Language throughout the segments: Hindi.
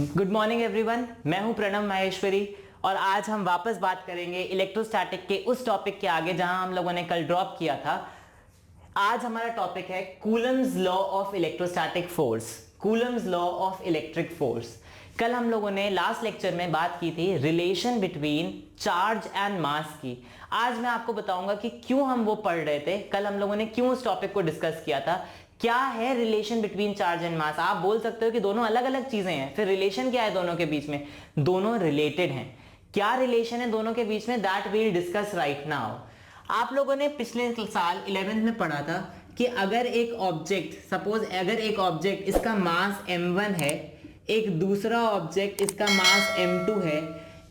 गुड मॉर्निंग एवरीवन, मैं हूं प्रणव माहेश्वरी और आज हम वापस बात करेंगे इलेक्ट्रोस्टैटिक के उस टॉपिक के आगे जहां हम लोगों ने कल ड्रॉप किया था। आज हमारा टॉपिक है Coulomb's law of electrostatic force, Coulomb's law of electric force. कल हम लोगों ने लास्ट लेक्चर में बात की थी relation between charge and mass की। आज मैं आपको बताऊंगा कि क्यों हम वो पढ़ रहे थे, कल हम लोगों ने क्यों उस टॉपिक को डिस्कस किया था, क्या है relation between charge and mass. आप बोल सकते हो कि दोनों अलग अलग चीजें हैं, फिर रिलेशन क्या है दोनों के बीच में? दोनों रिलेटेड हैं। क्या रिलेशन है दोनों के बीच में, that we'll discuss right now. आप लोगों ने पिछले साल 11th में पढ़ा था कि अगर एक ऑब्जेक्ट, सपोज अगर एक ऑब्जेक्ट इसका मास m1 है, एक दूसरा ऑब्जेक्ट इसका मास m2 है,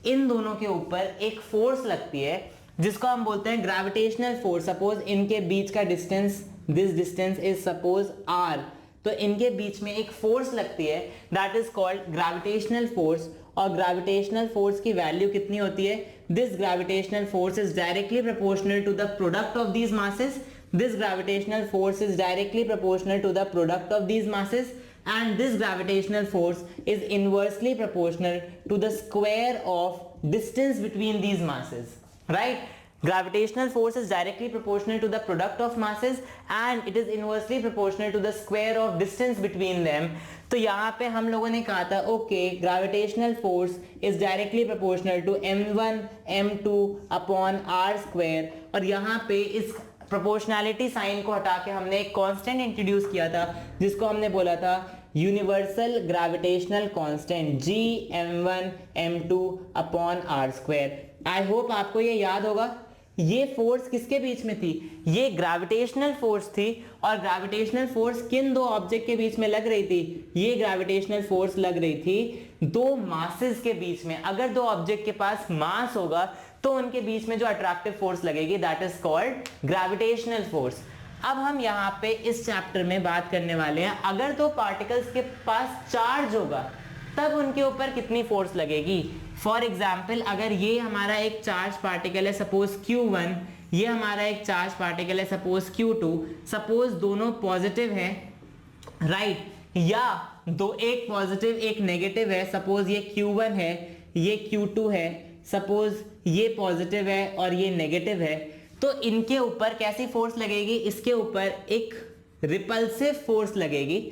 इन दोनों के ऊपर एक फोर्स लगती है जिसको हम बोलते हैं ग्रेविटेशनल फोर्स। सपोज इनके बीच का distance, this distance is suppose r, तो इनके बीच में एक फोर्स लगती है that is called gravitational force. और ग्रेविटेशनल फोर्स की वैल्यू कितनी होती है? This gravitational force is directly proportional to the product of these masses. This gravitational force is directly proportional to the product of these masses, and this gravitational force is inversely proportional to the square of distance between these masses, right? Gravitational force is directly proportional to the product of masses and it is inversely proportional to the square of distance between them. तो यहाँ पे हम लोगों ने कहा था okay, gravitational force is directly proportional to m1 m2 upon r square, और यहाँ पे इस प्रोपोर्शनैलिटी साइन को हटा के हमने एक कांस्टेंट इंट्रोड्यूस किया था जिसको हमने बोला था universal gravitational constant g m1 m2 upon r square. I hope आपको ये याद होगा। ये फोर्स किसके बीच में थी? ये ग्रेविटेशनल फोर्स थी। और ग्रेविटेशनल फोर्स किन दो ऑब्जेक्ट के बीच में लग रही थी? ये ग्रेविटेशनल फोर्स लग रही थी दो मासेस के बीच में। अगर दो ऑब्जेक्ट के पास मास होगा तो उनके बीच में जो अट्रैक्टिव फोर्स लगेगी that is called gravitational force. अब हम यहाँ पे इस चैप्टर में बात करने वाले हैं अगर दो पार्टिकल्स के पास चार्ज होगा तब उनके ऊपर कितनी फोर्स लगेगी। फॉर एग्जाम्पल, अगर ये हमारा एक चार्ज पार्टिकल है सपोज Q1, ये हमारा एक चार्ज पार्टिकल है सपोज Q2, सपोज दोनों पॉजिटिव है, राइट, या दो एक पॉजिटिव एक नेगेटिव है, सपोज ये Q1 है ये Q2 है, सपोज ये पॉजिटिव है और ये नेगेटिव है, तो इनके ऊपर कैसी फोर्स लगेगी? इसके ऊपर एक रिपल्सिव फोर्स लगेगी,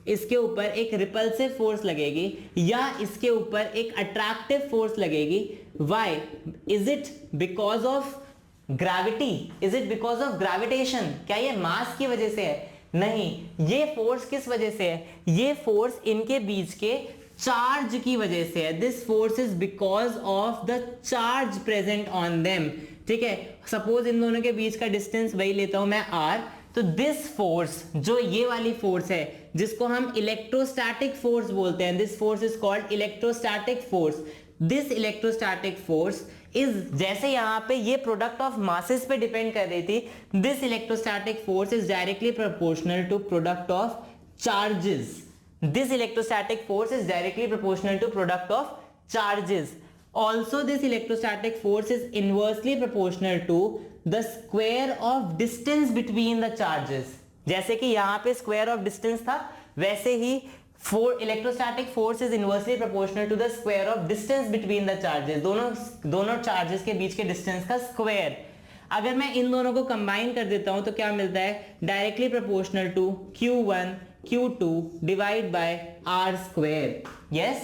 इसके ऊपर एक रिपल्सिव फोर्स लगेगी, या इसके ऊपर एक अट्रैक्टिव फोर्स लगेगी। Why? Is it because of gravity? Is it because of gravitation? क्या ये मास की वजह से है? नहीं, ये फोर्स किस वजह से है? ये फोर्स इनके बीच के चार्ज की वजह से है। This force is because of the charge present on them. ठीक है, सपोज इन दोनों के बीच का डिस्टेंस वही लेता हूं मैं r, तो दिस फोर्स, जो ये वाली फोर्स है जिसको हम इलेक्ट्रोस्टैटिक फोर्स बोलते हैं, this force is called electrostatic force. This electrostatic force is, जैसे यहाँ पे ये प्रोडक्ट ऑफ मासेस पे डिपेंड कर रही थी, this electrostatic force is directly proportional to product of charges. This electrostatic force is directly proportional to product of charges. Also, this electrostatic force is inversely proportional to the square of distance between the charges. जैसे कि यहाँ पे square of distance था, वैसे ही electrostatic force is inversely proportional to the square of distance between the charges. दोनों charges के बीच के distance का square। अगर मैं इन दोनों को कंबाइन कर देता हूं तो क्या मिलता है? Directly proportional to Q1 Q2 divide by R square. Yes,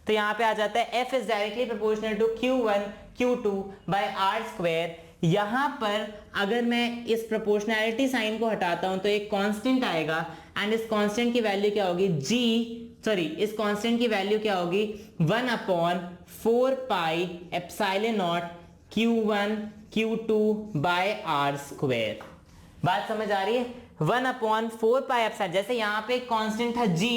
तो यहां पे आ जाता है F is directly proportional to Q1 Q2 by R square. यहां पर अगर मैं इस प्रोपोर्शनैलिटी साइन को हटाता हूं तो एक कांस्टेंट आएगा, एंड इस कांस्टेंट की वैल्यू क्या होगी? इस कांस्टेंट की वैल्यू क्या होगी? 1 upon 4 pi epsilon nought Q1 Q2 by R square. बात समझ आ रही है? 1 अपॉन 4 पाई एप्सिलॉन, जैसे यहाँ पे एक कांस्टेंट था G,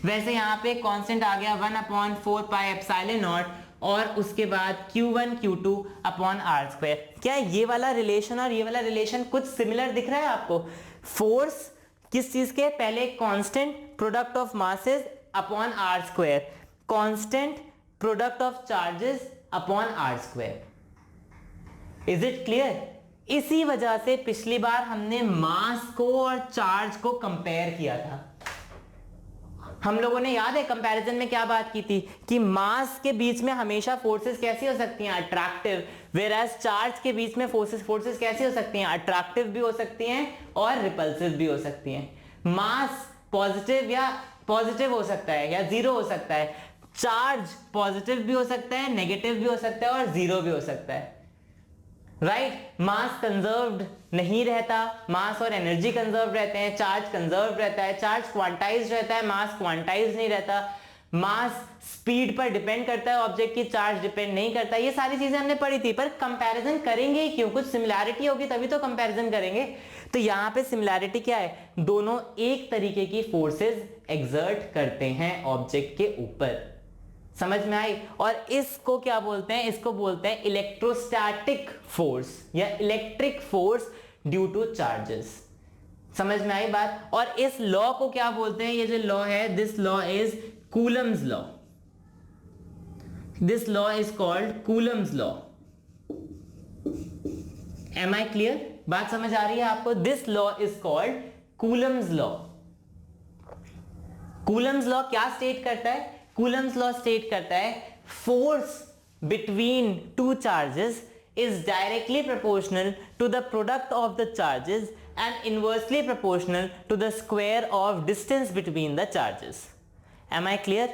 वैसे यहाँ पे एक कांस्टेंट आ गया 1 अपॉन 4 पाई एप्सिलॉन नॉट, और उसके बाद Q1 Q2 upon R square. क्या ये वाला रिलेशन और ये वाला रिलेशन कुछ सिमिलर दिख रहा है आपको? फोर्स किस चीज के? पहले constant product of masses upon R square, constant product of charges upon R square. Is it clear? इसी वजह से पिछली बार हमने मास को और चार्ज को कंपेयर किया था। हम लोगों ने याद है कंपैरिजन में क्या बात की थी कि मास के बीच में हमेशा फोर्सेस कैसी हो सकती हैं, अट्रैक्टिव, वेयर एज चार्ज के बीच में फोर्सेस कैसी हो सकती हैं, अट्रैक्टिव भी हो सकती हैं और रिपल्सिव भी हो सकती हैं। मास पॉजिटिव हो सकता है या जीरो हो सकता है, चार्ज पॉजिटिव भी हो सकता है, नेगेटिव भी हो सकता है और जीरो भी हो सकता है, राइट। मास कंजर्व्ड नहीं रहता, मास और एनर्जी कंजर्व रहते हैं, चार्ज कंजर्व रहता है, चार्ज क्वांटाइज रहता है, मास क्वांटाइज नहीं रहता, मास स्पीड पर डिपेंड करता है ऑब्जेक्ट की, चार्ज डिपेंड नहीं करता। ये सारी चीजें हमने पढ़ी थी, पर कंपैरिजन करेंगे क्यों, कुछ सिमिलैरिटी होगी तभी तो कंपैरिजन करेंगे। तो यहां पे सिमिलैरिटी क्या है, दोनों एक तरीके की फोर्सेस एक्सर्ट करते हैं ऑब्जेक्ट के ऊपर, समझ में आई। और इसको क्या बोलते हैं, इसको बोलते हैं इलेक्ट्रोस्टैटिक फोर्स या electric force due two charges. समझ में आई बात। और इस लॉ को क्या बोलते हैं, ये जो लॉ है, this law is Coulomb's law, this law is called Coulomb's law. Am I clear, बात समझ आ रही है आपको। This law is called Coulomb's law. Coulomb's law क्या स्टेट करता है, कूलम्स लॉ स्टेट करता है force between two charges is directly proportional to the product of the charges and inversely proportional to the square of distance between the charges. Am I clear?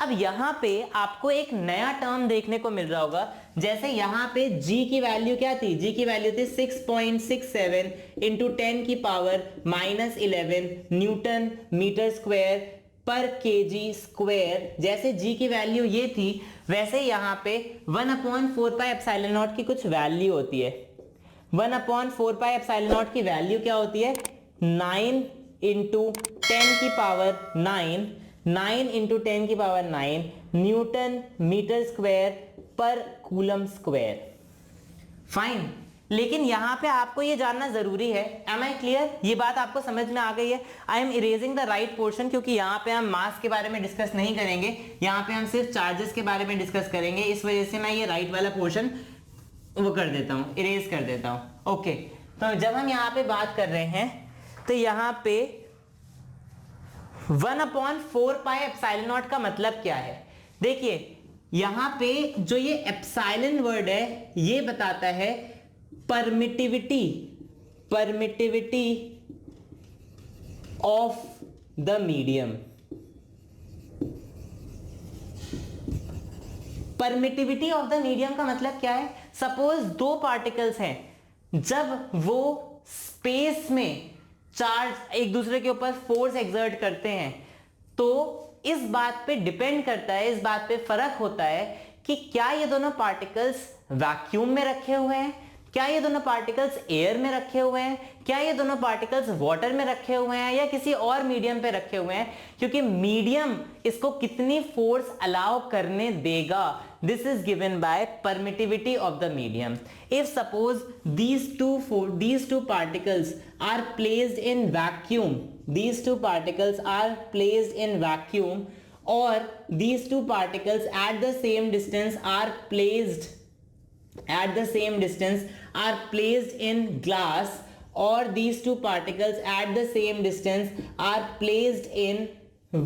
अब यहां पे आपको एक नया टर्म देखने को मिल रहा होगा, जैसे यहां पे g की वैल्यू क्या थी, g की वैल्यू थी 6.67 इंटू 10 की पावर -11 न्यूटन मीटर स्क्वायर पर केजी स्क्वायर। जैसे g की वैल्यू ये थी, वैसे यहां पे 1/4 पाई एप्सिलॉन नॉट की कुछ वैल्यू होती है। 1/4 पाई एप्सिलॉन नॉट की वैल्यू क्या होती है, 9 इंटू 10 की पावर 9 इंटू 10 की पावर 9 न्यूटन मीटर स्क्वायर पर कूलम स्क्वायर। फाइन, लेकिन यहां पे आपको ये जानना जरूरी है, एम आई क्लियर, ये बात आपको समझ में आ गई है। I am erasing the right portion, क्योंकि यहां पे हम मास के बारे में डिस्कस नहीं करेंगे, यहां पे हम सिर्फ चार्जेस के बारे में डिस्कस करेंगे, इस वजह से मैं ये राइट वाला पोर्शन वो कर देता हूं, इरेज कर देता हूं। ओके, तो जब हम यहां पे बात कर रहे हैं तो यहां पे 1/4 पाई एप्सिलॉन नॉट का मतलब क्या है, देखिए यहां पे जो ये एप्सिलॉन वर्ड है ये बताता है permittivity of the medium. Permittivity of the medium का मतलब क्या है, सपोज दो पार्टिकल्स हैं, जब वो स्पेस में चार्ज एक दूसरे के ऊपर फोर्स एक्सर्ट करते हैं, तो इस बात पे डिपेंड करता है, इस बात पे फर्क होता है कि क्या ये दोनों पार्टिकल्स वैक्यूम में रखे हुए हैं, क्या ये दोनों पार्टिकल्स एयर में रखे हुए हैं, क्या ये दोनों पार्टिकल्स वाटर में रखे हुए हैं या किसी और मीडियम पे रखे हुए हैं, क्योंकि मीडियम इसको कितनी फोर्स अलाउ करने देगा, this is given by permittivity of the medium. If suppose these two particles are placed in vacuum, these two particles are placed in vacuum, or these two particles at the same distance are placed in glass, or these two particles at the same distance are placed in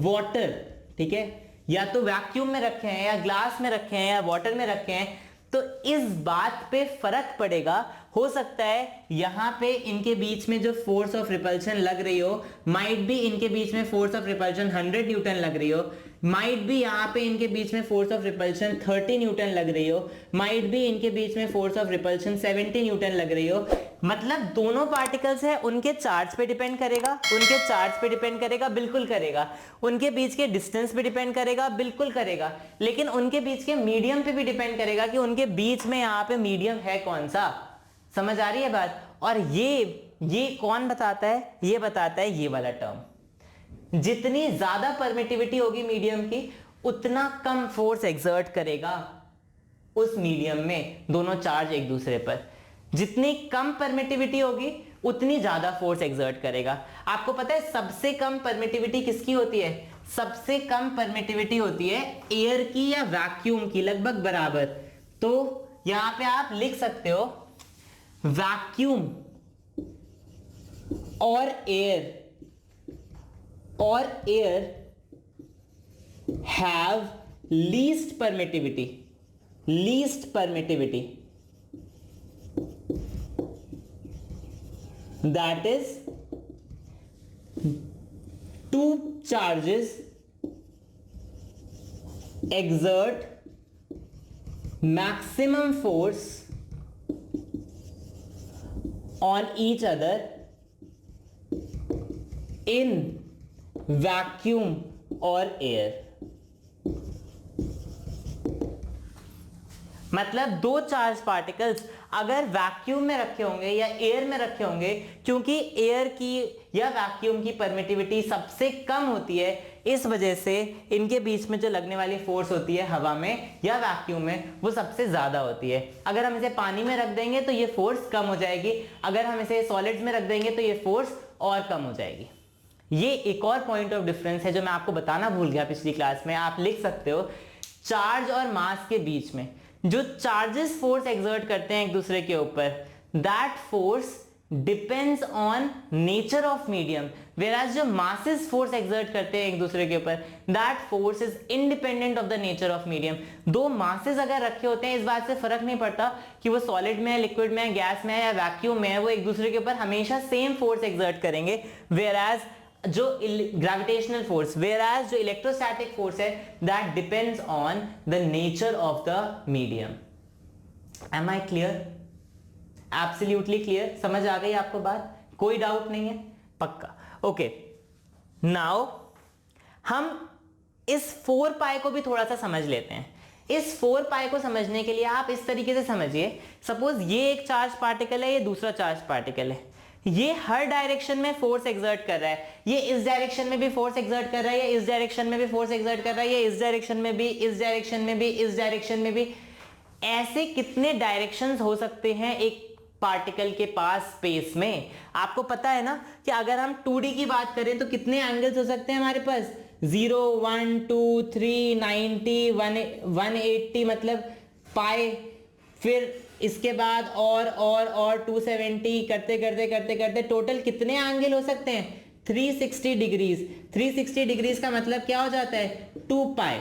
water, ठीक है, या तो वैक्यूम में रखे हैं या ग्लास में रखे हैं या वाटर में रखे हैं, तो इस बात पे फर्क पड़ेगा। हो सकता है यहां पे इनके बीच में जो फोर्स ऑफ रिपल्शन लग रही हो, माइट बी इनके बीच में फोर्स ऑफ रिपल्शन 100 न्यूटन लग रही हो, माइट बी यहां पे इनके बीच में फोर्स ऑफ रिपल्शन 30 न्यूटन लग रही हो, माइट बी इनके बीच में फोर्स ऑफ रिपल्शन 70 न्यूटन लग रही हो। मतलब दोनों पार्टिकल्स है, उनके चार्ज पे डिपेंड करेगा, उनके चार्ज पे डिपेंड करेगा, बिल्कुल करेगा, उनके बीच के डिस्टेंस पे डिपेंड करेगा, बिल्कुल करेगा, लेकिन उनके बीच के मीडियम पे भी डिपेंड करेगा कि उनके बीच में यहाँ पे मीडियम है कौन सा। समझ आ रही है बात। और ये कौन बताता है, ये बताता है ये वाला टर्म। जितनी ज्यादा परमिटिविटी होगी मीडियम की, उतना कम फोर्स एक्सर्ट करेगा उस मीडियम में दोनों चार्ज एक दूसरे पर। जितनी कम परमिटिविटी होगी उतनी ज्यादा फोर्स एक्सर्ट करेगा। आपको पता है सबसे कम परमिटिविटी किसकी होती है, सबसे कम परमिटिविटी होती है एयर की या वैक्यूम की, लगभग बराबर। तो यहां पे आप लिख सकते हो वैक्यूम और air have least permittivity, that is two charges exert maximum force on each other in vacuum or air. मतलब दो चार्ज पार्टिकल्स अगर वैक्यूम में रखे होंगे या एयर में रखे होंगे, क्योंकि एयर की या वैक्यूम की परमिटिविटी सबसे कम होती है, इस वजह से इनके बीच में जो लगने वाली फोर्स होती है हवा में या वैक्यूम में वो सबसे ज्यादा होती है। अगर हम इसे पानी में रख देंगे तो ये फोर्स कम हो जाएगी, अगर हम इसे सॉलिड्स में रख देंगे तो ये फोर्स और कम हो जाएगी। ये एक और पॉइंट ऑफ डिफरेंस है जो मैं आपको बताना भूल गया पिछली क्लास में। आप लिख सकते हो चार्ज और मास के बीच में जो चार्जेस फोर्स एक्सर्ट करते हैं एक दूसरे के ऊपर, that force depends on nature of medium, whereas जो मासेस फोर्स एक्सर्ट करते हैं एक दूसरे के ऊपर, that force is independent of the nature of medium. दो मासेस अगर रखे होते हैं, इस बात से फर्क नहीं पड़ता कि वो सॉलिड में है, लिक्विड में है, गैस में है या वैक्यूम में है, वो एक दूसरे के ऊपर हमेशा सेम फोर्स एक्सर्ट करेंगे। whereas जो ग्रेविटेशनल फोर्स, whereas जो इलेक्ट्रोस्टैटिक फोर्स है, that depends on the nature of the medium. Am I clear? Absolutely clear? समझ आ गई आपको बात? कोई डाउट नहीं है? पक्का? ओके, नाउ हम इस 4 पाई को भी थोड़ा सा समझ लेते हैं। इस 4 पाई को समझने के लिए आप इस तरीके से समझिए, सपोज ये एक चार्ज पार्टिकल है, ये दूसरा चार्ज पार्टिकल है, ये हर डायरेक्शन में फोर्स एक्सर्ट कर रहा है, ये इस डायरेक्शन में भी फोर्स एक्सर्ट कर रहा है, ये इस डायरेक्शन में भी फोर्स एक्सर्ट कर रहा है, ये इस डायरेक्शन में भी, इस डायरेक्शन में भी, इस डायरेक्शन में भी। ऐसे कितने डायरेक्शंस हो सकते हैं एक पार्टिकल के पास स्पेस में? आपको पता है ना कि अगर हम 2D की बात करें तो कितने एंगल्स हो सकते हैं हमारे पास? 0, 1, 2, 3, 90, 180, मतलब पाई, फिर इसके बाद और 270 करते करते करते करते टोटल कितने एंगल हो सकते हैं? 360 डिग्रीज। 360 डिग्रीज का मतलब क्या हो जाता है? 2 पाई।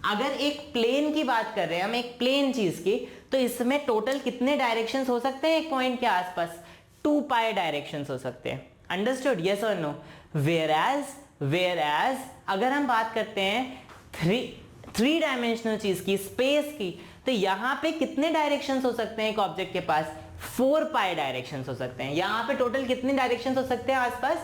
अगर एक प्लेन की बात कर रहे हैं हम, एक प्लेन चीज की, तो इसमें टोटल कितने डायरेक्शंस हो सकते हैं एक पॉइंट के आसपास? 2 पाई डायरेक्शंस हो सकते हैं। अंडरस्टूड? यस और नो? वेयरएज अगर हम बात करते हैं थ्री डायमेंशनल चीज की, स्पेस की, तो यहां पे कितने डायरेक्शंस हो सकते हैं एक ऑब्जेक्ट के पास? 4 पाई डायरेक्शंस हो सकते हैं। यहां पे टोटल कितने डायरेक्शंस हो सकते हैं आसपास?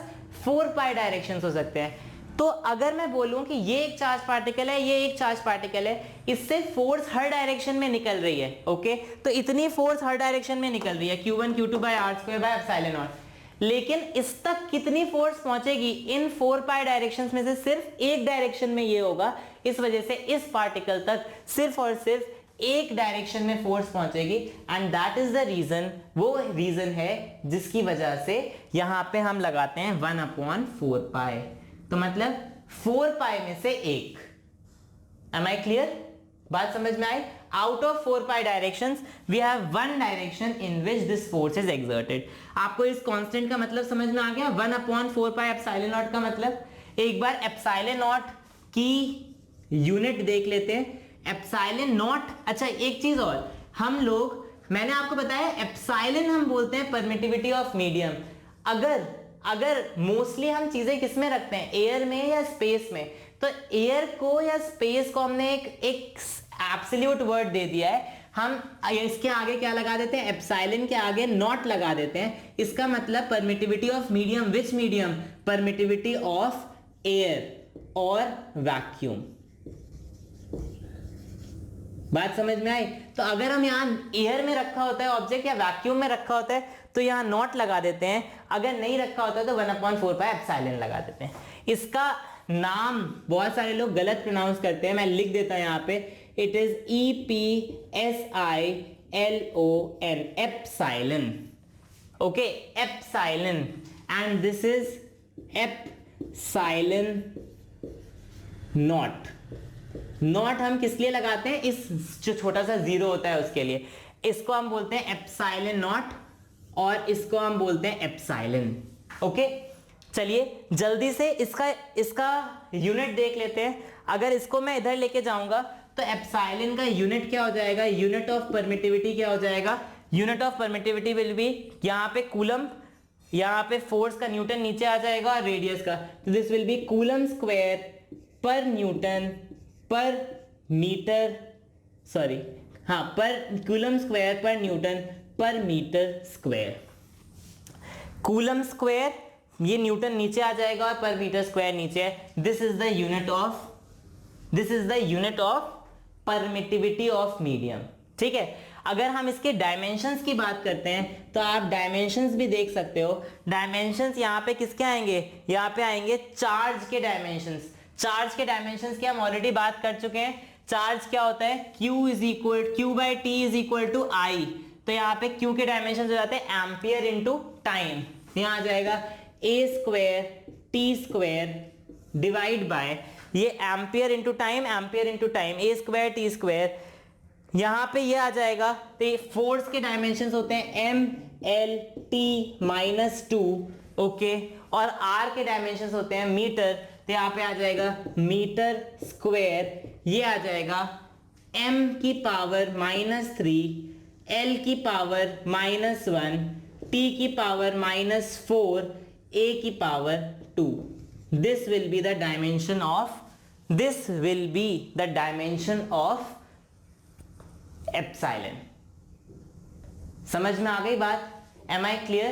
4 पाई डायरेक्शंस हो सकते हैं। तो अगर मैं बोलूं कि ये एक चार्ज पार्टिकल है, ये एक चार्ज पार्टिकल है, इससे फोर्स हर डायरेक्शन में निकल रही है, ओके? तो इतनी फोर्स हर डायरेक्शन में निकल रही है, Q1 Q2 bye R² by epsilon not. लेकिन इस तक कितनी फोर्स पहुंचेगी? इन 4 पाई डायरेक्शंस में से सिर्फ एक डायरेक्शन में ये होगा, इस वजह से इस पार्टिकल तक सिर्फ और सिर्फ एक डायरेक्शन में फोर्स पहुंचेगी। And that is the reason, वो रीजन है जिसकी वजह से यहां पे हम लगाते हैं 1/4 पाई। तो मतलब 4 पाई में से एक। Am I clear? बात समझ में आई? Out of 4 pi directions we have one direction in which this force is exerted. आपको इस कांस्टेंट का मतलब समझ में आ गया? 1/4 पाई एप्सिलॉन नॉट का मतलब, एक बार एप्सिलॉन नॉट की यूनिट देख लेते हैं। एप्सिलॉन नॉट, अच्छा एक चीज और, हम लोग, मैंने आपको बताया एप्सिलॉन हम बोलते हैं परमिटिविटी ऑफ मीडियम। अगर मोस्टली हम चीजें किस में रखते हैं, एयर में या स्पेस में, तो एयर को या स्पेस को हमने एक एब्सोल्यूट वर्ड दे दिया है, हम इसके आगे क्या लगा देते हैं? एप्सिलॉन के आगे नॉट लगा देते हैं। इसका मतलब permittivity of medium, which medium? Permittivity of air और वैक्यूम। बात समझ में आई? तो अगर हम यहां एयर में रखा होता है ऑब्जेक्ट या वैक्यूम में रखा होता है तो यहां नॉट लगा देते हैं, अगर नहीं रखा होता है तो 1/4 पाई एप्सिलॉन लगा देते हैं। इसका नाम बहुत सारे लोग गलत प्रोनाउंस करते हैं, मैं लिख देता हूं यहां पे, it is EPSILON, epsilon, okay? Epsilon, and this is epsilon not. Not हम किस लिए लगाते हैं? इस जो छोटा सा जीरो होता है उसके लिए। इसको हम बोलते हैं एप्सिलॉन नॉट और इसको हम बोलते हैं एप्सिलॉन, ओके? चलिए जल्दी से इसका यूनिट देख लेते हैं। अगर इसको मैं इधर लेके जाऊंगा तो एप्सिलॉन का यूनिट क्या हो जाएगा, यूनिट ऑफ परमिटिविटी क्या हो जाएगा, unit of permittivity will be, यहाँ पे कूलम, यहाँ पे फोर्स का न्यूटन नीचे आ जाएगा और रेडियस का, तो this will be coulomb square पर न्यूटन पर मीटर, सॉरी हाँ, पर कूलम स्क्वायर पर न्यूटन पर मीटर स्क्वायर। कूलम स्क्वायर, ये न्यूटन नीचे आ जाएगा और पर मीटर स्क्वायर नीचे है। This is the unit of permittivity of medium. ठीक है, अगर हम इसके डायमेंशंस की बात करते हैं तो आप डायमेंशंस भी देख सकते हो। डायमेंशंस यहाँ पे किसके आएंगे, यहाँ पे आएंगे चार्ज के डायमेंशंस। चार्ज के डायमेंशंस की हम ऑलरेडी बात कर चुके हैं। चार्ज क्या होता है, Q by T is equal to I, तो यहाँ पे Q के डायमेंशन हो जाते हैं एम्पियर इंटू टाइम। यहाँ आ जाएगा a square T square divide by, ये ampere into time, ampere into time, a square T square, यहाँ पे ये आ जाएगा। तो फोर्स के डायमेंशन होते हैं m l t minus 2, okay, और r के डायमेंशन होते हैं मीटर, तो यहाँ पे आ जाएगा मीटर स्क्वायर, ये आ जाएगा m की पावर -3, l की पावर -1, t की पावर -4, a की power 2। This will be the dimension of epsilon. समझ में आ गई बात? Am I clear?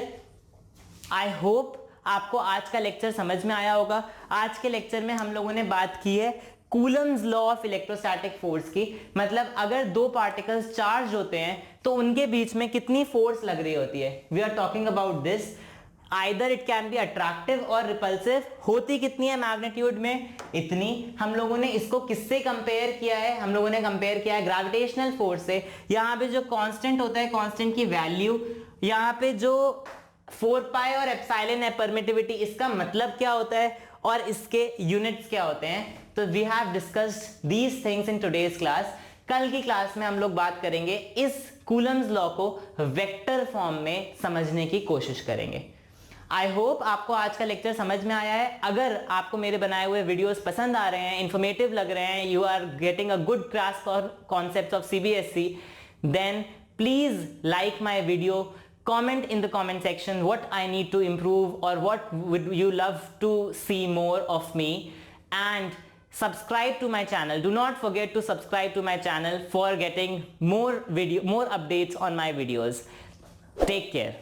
I hope आपको आज का लेक्चर समझ में आया होगा। आज के लेक्चर में हम लोगों ने बात की है Coulomb's law of electrostatic force की, मतलब अगर दो पार्टिकल्स चार्ज होते हैं तो उनके बीच में कितनी फोर्स लग रही होती है। We are talking about this, either it can be attractive और रिपल्सिव। होती कितनी है मैग्नीट्यूड में, इतनी। हम लोगों ने इसको किससे कंपेयर किया है, हम लोगों ने कंपेयर किया है ग्रेविटेशनल फोर्स से। यहाँ पे जो कांस्टेंट होता है, कांस्टेंट की वैल्यू, यहाँ पे जो 4 पाई और एप्सिलॉन है परमिटिविटी, इसका मतलब क्या होता है और इसके यूनिट्स क्या होते हैं। तो we have discussed these things in today's class. कल की क्लास में हम लोग बात करेंगे इस कूलम्स लॉ को वेक्टर फॉर्म में समझने की कोशिश करेंगे। आई होप आपको आज का लेक्चर समझ में आया है। अगर आपको मेरे बनाए हुए वीडियोस पसंद आ रहे हैं, इंफॉर्मेटिव लग रहे हैं, you are getting a good grasp for concepts of CBSE, then please like my video, comment in the comment section what I need to improve or what would you love to see more of me, and subscribe to my channel. Do not forget to subscribe to my channel for getting more updates on my videos. Take care.